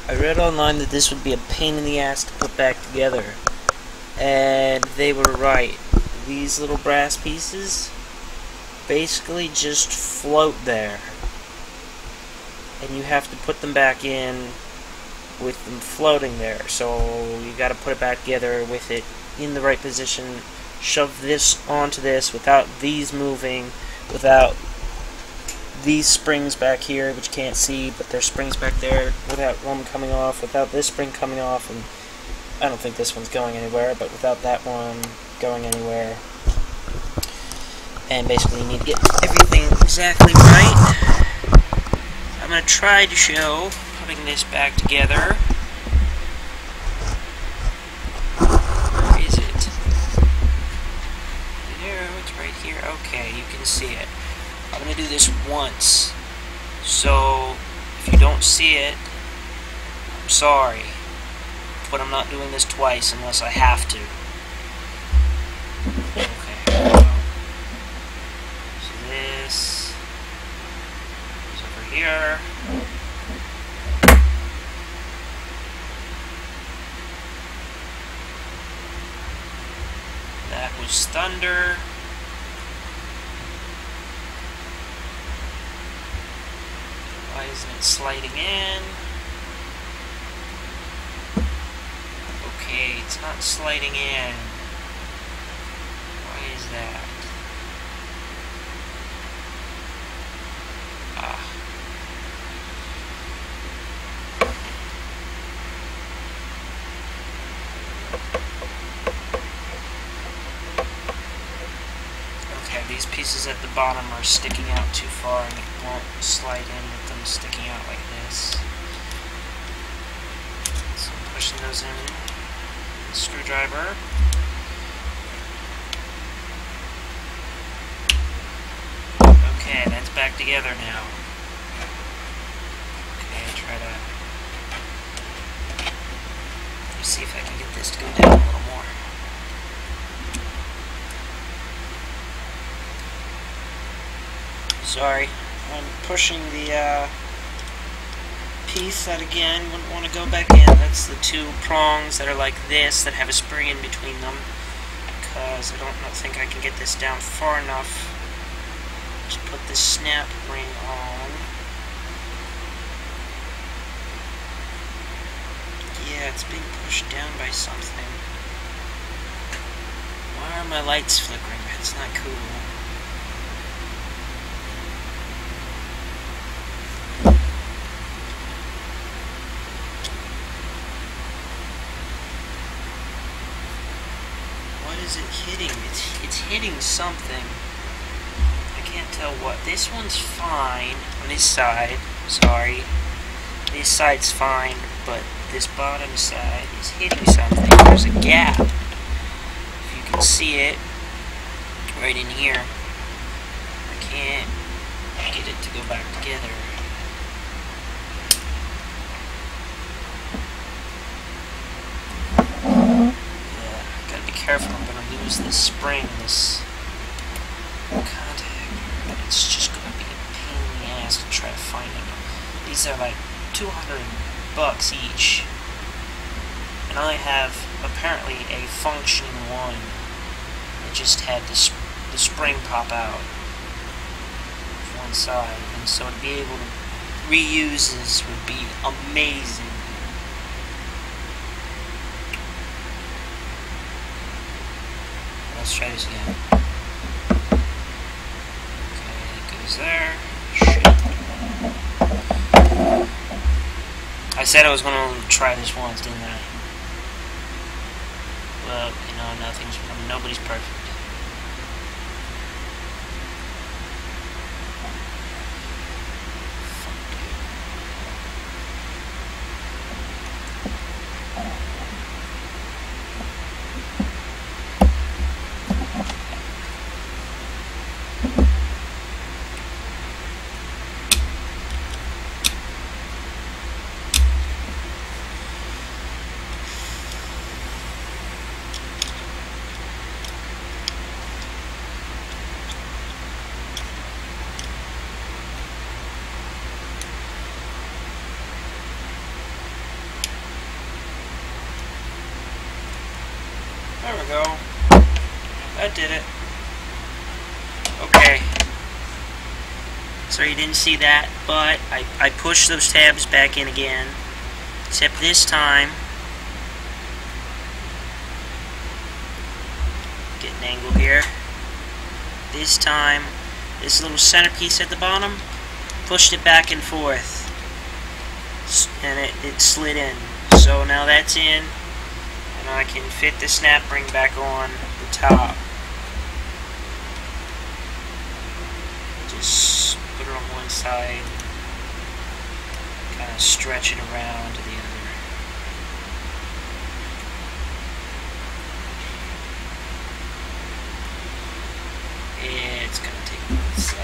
I read online that this would be a pain in the ass to put back together, and they were right. These little brass pieces basically just float there, and you have to put them back in with them floating there. So you got to put it back together with it in the right position, shove this onto this without these moving, without these springs back here, which you can't see, but there's springs back there, without one coming off, without this spring coming off, and I don't think this one's going anywhere, but without that one going anywhere. And basically you need to get everything exactly right. I'm going to try to show putting this back together. Where is it? There, it's right here. Okay, you can see it. I'm going to do this once, so if you don't see it, I'm sorry, but I'm not doing this twice unless I have to. Okay, so this is over here. That was thunder. Why isn't it sliding in? Okay, it's not sliding in. Why is that? Okay, these pieces at the bottom are sticking out too far and it won't slide in with them sticking out like this. So I'm pushing those in with a screwdriver. Okay, that's back together now. Okay, try to... Let's see if I can get this to go down a little more. Sorry, I'm pushing the piece that again wouldn't want to go back in. That's the two prongs that are like this that have a spring in between them, because I don't think I can get this down far enough to put this snap ring on. Yeah, it's being pushed down by something. Why are my lights flickering? That's not cool. What is it hitting? It's hitting something. I can't tell what. This one's fine on this side. Sorry. This side's fine, but this bottom side is hitting something. There's a gap. If you can see it, right in here. I can't get it to go back together. Careful, I'm going to lose this spring, this contact, but it's just going to be a pain in the ass to try to find them. These are like $200 each, and I have apparently a functioning one that just had the spring pop out of one side, and so to be able to reuse this would be amazing. Let's try this again. Okay, it goes there. Shit. I said I was going to try this once, didn't I? Well, you know, nobody's perfect. There we go. That did it. Okay. Sorry you didn't see that, but I pushed those tabs back in again. Except this time, get an angle here. This time, this little centerpiece at the bottom, pushed it back and forth, and it slid in. So now that's in, and I can fit the snap ring back on the top. Just put it on one side, kind of stretch it around to the other. It's gonna take me a sec.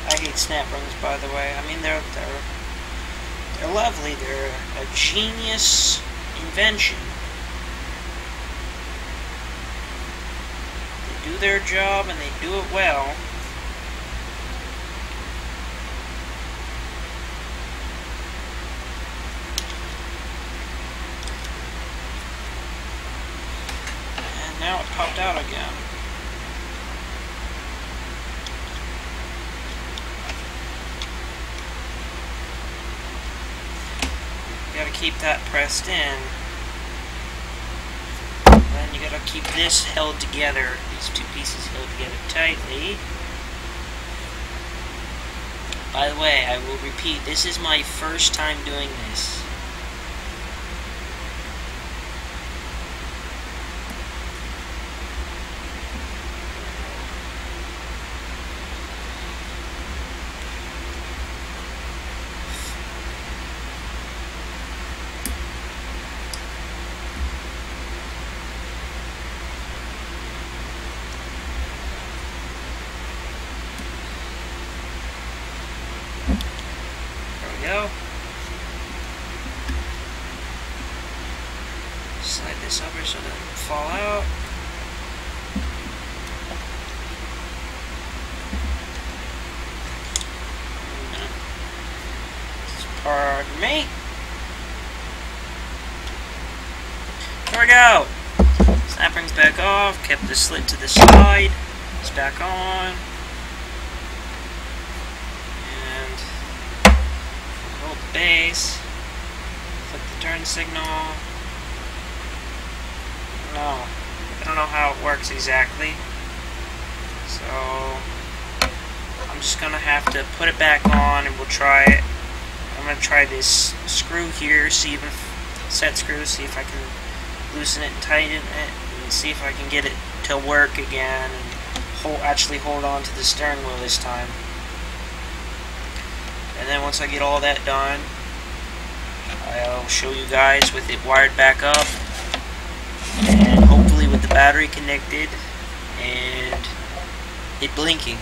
I hate snap rings, by the way. I mean, they're lovely. They're a genius invention. They do their job and they do it well. And now it popped out again. You gotta keep that pressed in. And then you gotta keep this held together, these two pieces held together tightly. By the way, I will repeat, this is my first time doing this. Go. Slide this over so it doesn't fall out. Pardon me. There we go. Snap ring's back off. Kept the slit to the side. It's back on. Hold the base, flip the turn signal. No, I don't know how it works exactly, so I'm just gonna have to put it back on and we'll try it. I'm gonna try this screw here, see if set screw, see if I can loosen it and tighten it, and see if I can get it to work again and actually hold on to the steering wheel this time. And then once I get all that done, I'll show you guys with it wired back up and hopefully with the battery connected and it blinking.